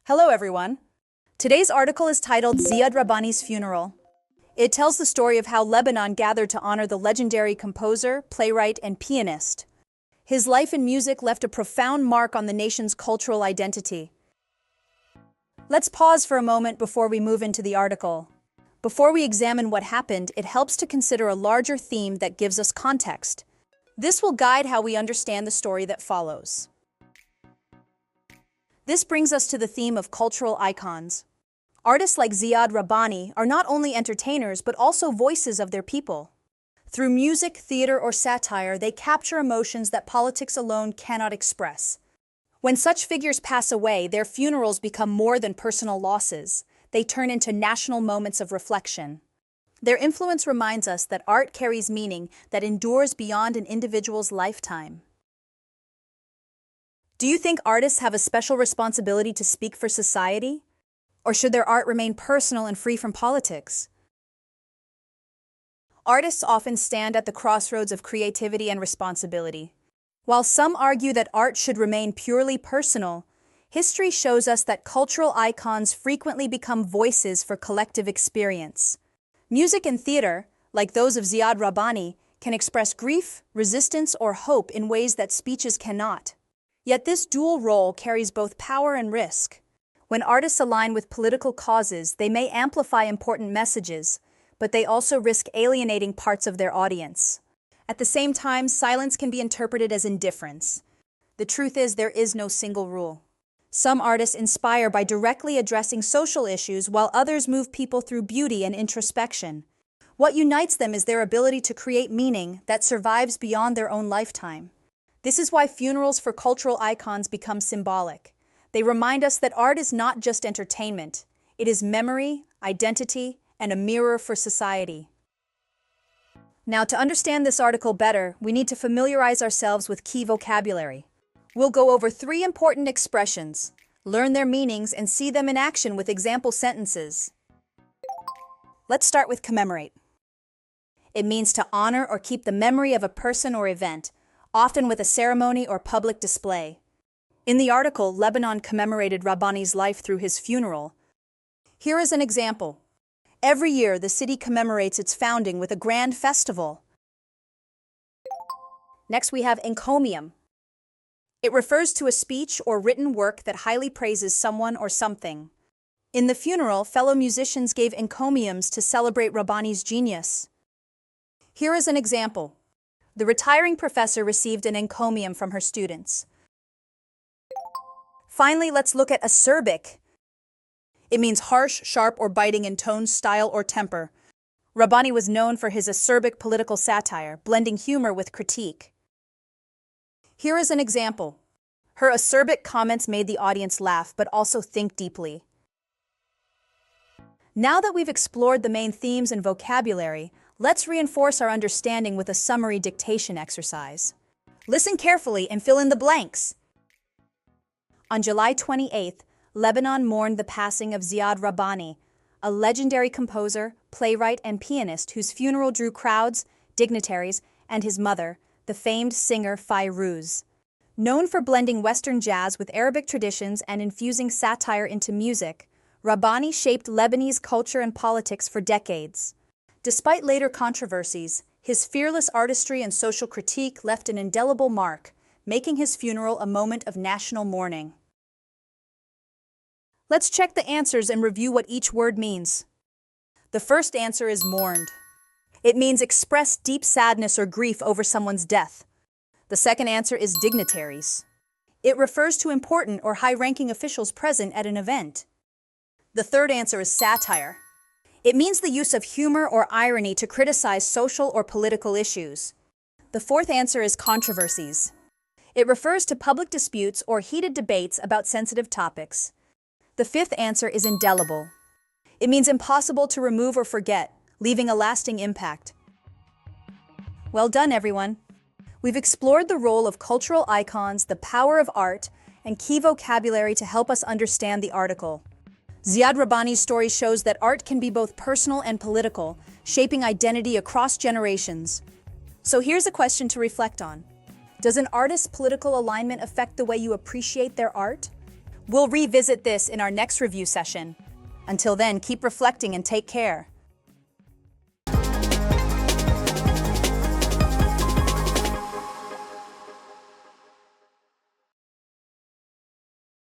Hello, everyone. Today's article is titled Ziad Rahbani's Funeral. It tells the story of how Lebanon gathered to honor the legendary composer, playwright, and pianist. His life in music left a profound mark on the nation's cultural identity. Let's pause for a moment before we move into the article. Before we examine what happened, it helps to consider a larger theme that gives us context. This will guide how we understand the story that follows. This brings us to the theme of cultural icons. Artists like Ziad Rahbani are not only entertainers but also voices of their people. Through music, theater, or satire, they capture emotions that politics alone cannot express. When such figures pass away, their funerals become more than personal losses. They turn into national moments of reflection. Their influence reminds us that art carries meaning that endures beyond an individual's lifetime. Do you think artists have a special responsibility to speak for society? Or should their art remain personal and free from politics? Artists often stand at the crossroads of creativity and responsibility. While some argue that art should remain purely personal, history shows us that cultural icons frequently become voices for collective experience. Music and theater, like those of Ziad Rahbani, can express grief, resistance, or hope in ways that speeches cannot. Yet this dual role carries both power and risk. When artists align with political causes, they may amplify important messages, but they also risk alienating parts of their audience. At the same time, silence can be interpreted as indifference. The truth is, there is no single rule. Some artists inspire by directly addressing social issues, while others move people through beauty and introspection. What unites them is their ability to create meaning that survives beyond their own lifetime. This is why funerals for cultural icons become symbolic. They remind us that art is not just entertainment. It is memory, identity, and a mirror for society. Now, to understand this article better, we need to familiarize ourselves with key vocabulary. We'll go over 3 important expressions, learn their meanings, and see them in action with example sentences. Let's start with commemorate. It means to honor or keep the memory of a person or event, often with a ceremony or public display. In the article, Lebanon commemorated Rahbani's life through his funeral. Here is an example. Every year, the city commemorates its founding with a grand festival. Next, we have encomium. It refers to a speech or written work that highly praises someone or something. In the funeral, fellow musicians gave encomiums to celebrate Rahbani's genius. Here is an example. The retiring professor received an encomium from her students. Finally, let's look at acerbic. It means harsh, sharp, or biting in tone, style, or temper. Rahbani was known for his acerbic political satire, blending humor with critique. Here is an example. Her acerbic comments made the audience laugh, but also think deeply. Now that we've explored the main themes and vocabulary, let's reinforce our understanding with a summary dictation exercise. Listen carefully and fill in the blanks. On July 28th, Lebanon mourned the passing of Ziad Rahbani, a legendary composer, playwright, and pianist whose funeral drew crowds, dignitaries, and his mother, the famed singer Fairuz. Known for blending Western jazz with Arabic traditions and infusing satire into music, Rahbani shaped Lebanese culture and politics for decades. Despite later controversies, his fearless artistry and social critique left an indelible mark, making his funeral a moment of national mourning. Let's check the answers and review what each word means. The first answer is mourned. It means express deep sadness or grief over someone's death. The second answer is dignitaries. It refers to important or high-ranking officials present at an event. The third answer is satire. It means the use of humor or irony to criticize social or political issues. The fourth answer is controversies. It refers to public disputes or heated debates about sensitive topics. The fifth answer is indelible. It means impossible to remove or forget, leaving a lasting impact. Well done, everyone. We've explored the role of cultural icons, the power of art, and key vocabulary to help us understand the article. Ziad Rahbani's story shows that art can be both personal and political, shaping identity across generations. So here's a question to reflect on. Does an artist's political alignment affect the way you appreciate their art? We'll revisit this in our next review session. Until then, keep reflecting and take care.